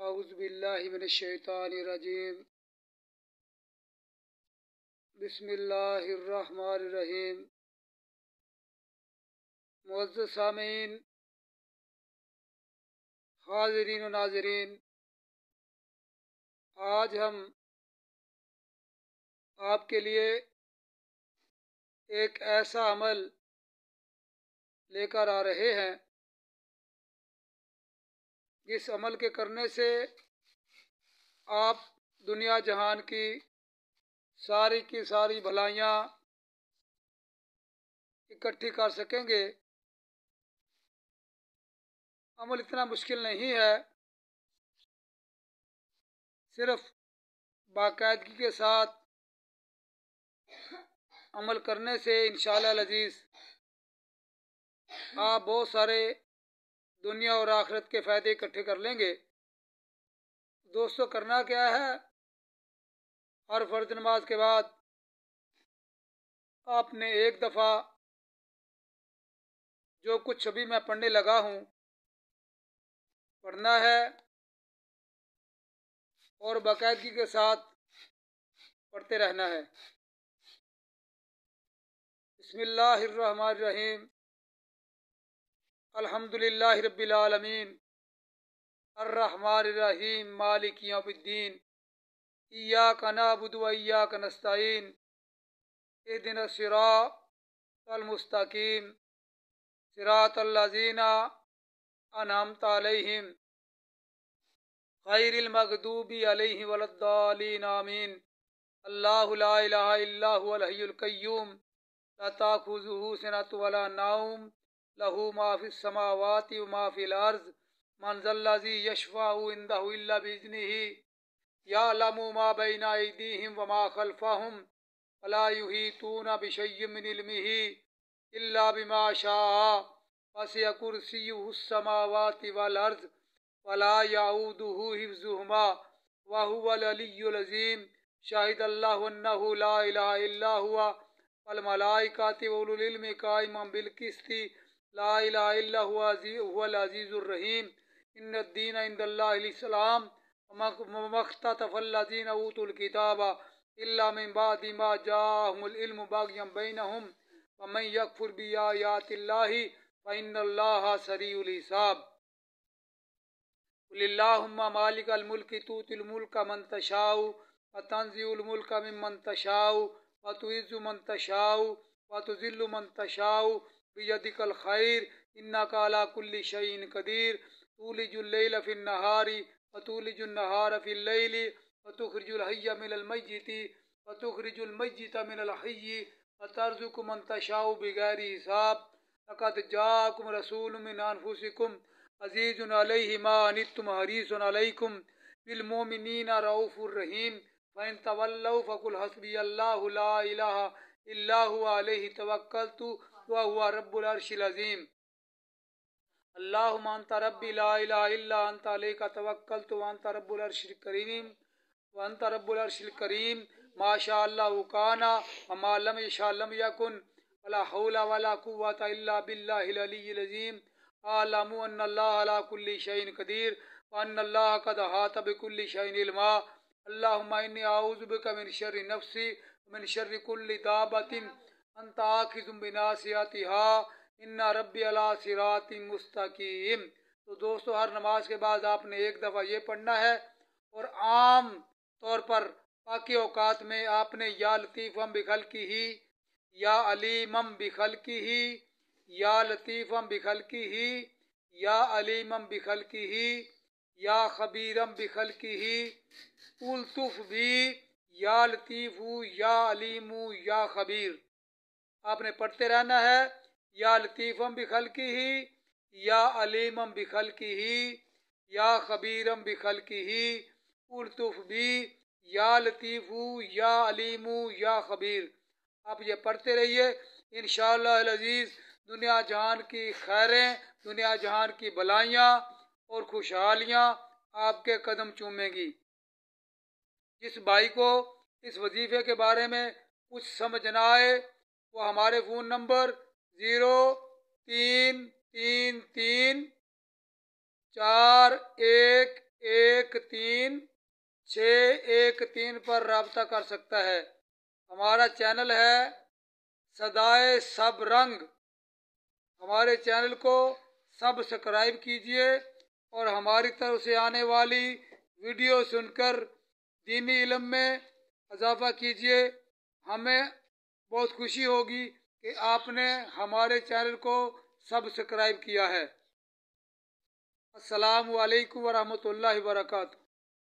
اعوذ باللہ من الشیطان الرجیم بسم اللہ الرحمن الرحیم۔ معزز سامعین، حاضرین و ناظرین، آج ہم آپ کے لیے ایک ایسا عمل لے کر آ رہے ہیں جس عمل کے کرنے سے آپ دنیا جہان کی ساری بھلائیاں اکٹھی کر سکیں گے۔ عمل اتنا مشکل نہیں ہے، صرف باقاعدگی کے ساتھ عمل کرنے سے انشاءاللہ العزیز آپ بہت سارے دنیا اور آخرت کے فائدے اکٹھے کر لیں گے۔ دوستو، کرنا کیا ہے؟ ہر فرض نماز کے بعد آپ نے ایک دفعہ جو کچھ ابھی میں پڑھنے لگا ہوں پڑھنا ہے اور باقاعدگی کے ساتھ پڑھتے رہنا ہے۔ بسم اللہ الرحمن الرحیم۔ الحمدللہ رب العالمین، الرحمن الرحیم، مالک یوم الدین، ایاک نعبد و ایاک نستعین، اہدنا الصراط المستقیم، صراط الذین انعمت علیہم غیر المغضوب علیہم ولا الضالین، آمین۔ اللہ لا الہ الا هو الحی القیوم، لا تأخذہ سنۃ ولا نوم، لہ ما فی السماوات و ما فی الارض، من ذا الذی یشفع عندہ الا باذنہ، یعلم ما بین ایدیہم وما خلفہم، ولا یحیطون بشیء من علمہ الا بما شاء، وسع کرسیہ السماوات والارض، ولا یعودہ حفظہما، وہو العلی العظیم۔ شاہد اللہ انہ لا الہ الا هو والملائکۃ واولو العلم قائما بالقسط، لا الہ الا هو العزیز الرحیم۔ ان الدین عند اللہ الاسلام، وما اختلف الذین اوتوا الکتاب الا من بعد ما جاءهم العلم بغیا بینہم، ومن یکفر بآیات اللہ فإن اللہ سریع الحساب۔ قل اللہم مالک الملک تؤتی الملک من تشاء وتنزع الملک ممن تشاء وتعز من تشاء وتذل من تشاء بیدک الخیر انک علی کل شیء قدیر، تولج اللیل فی النہار وتولج النہار فی اللیل وتخرج الحی من المیت وتخرج المیت من الحی وترزق من تشاء بغیر حساب۔ لقد جاءکم رسول من انفسکم عزیز علیہ ما عنتم حریص علیکم بالمؤمنین رؤوف الرحیم، فإن تولوا فقل حسبی اللہ لا الہ الا هو علیہ توکلت وهو رب العرش العظیم۔ اللہم انت ربی لا الہ الا انت علیک توکلت وانت رب العرش الکریم، ما شاء اللہ کان وما لم یشاء لم یکن، ولا حول ولا قوة الا باللہ العلی العظیم۔ اعلموا ان اللہ علی کل شیء قدیر وان اللہ قد احاط بكل شیء علما۔ اللہم انی اعوذ بک من شر نفسی ومن شر کل دابۃ انت آخذ بناصیتہا ان ربی علی صراط مستقیم۔ تو دوستو، ہر نماز کے بعد آپ نے ایک دفعہ یہ پڑھنا ہے، اور عام طور پر باقی اوقات میں آپ نے یا لطیفم بخلقہ، یا علیمم بخلقہ، یا لطیفم بخلقہ، یا علیمم بخلقہ، یا خبیرم بخلقہ، الطف بھی، یا لطیف، یا علیم، یا خبیر۔ آپ نے پڑھتے رہنا ہے، یا لطیفم بخلقہ، یا علیمم بخلقہ، یا خبیرم بخلقہ، الطف بھی، یا لطیف، یا علیم، یا خبیر۔ آپ یہ پڑھتے رہیے، انشاءاللہ العزیز دنیا جہان کی خیریں، دنیا جہان کی بلائیاں اور خوشحالیاں آپ کے قدم چومیں گی۔ جس بھائی کو اس وظیفے کے بارے میں کچھ سمجھ نہ آئے، وہ ہمارے فون نمبر 0333 4113 613 پر رابطہ کر سکتا ہے۔ ہمارا چینل ہے صدائے سب رنگ۔ ہمارے چینل کو سبسکرائب کیجئے اور ہماری طرف سے آنے والی ویڈیو سن کر دینی علم میں اضافہ کیجئے۔ ہمیں بہت خوشی ہوگی کہ آپ نے ہمارے چینل کو سبسکرائب کیا ہے۔ السلام علیکم ورحمۃ اللہ وبرکاتہ۔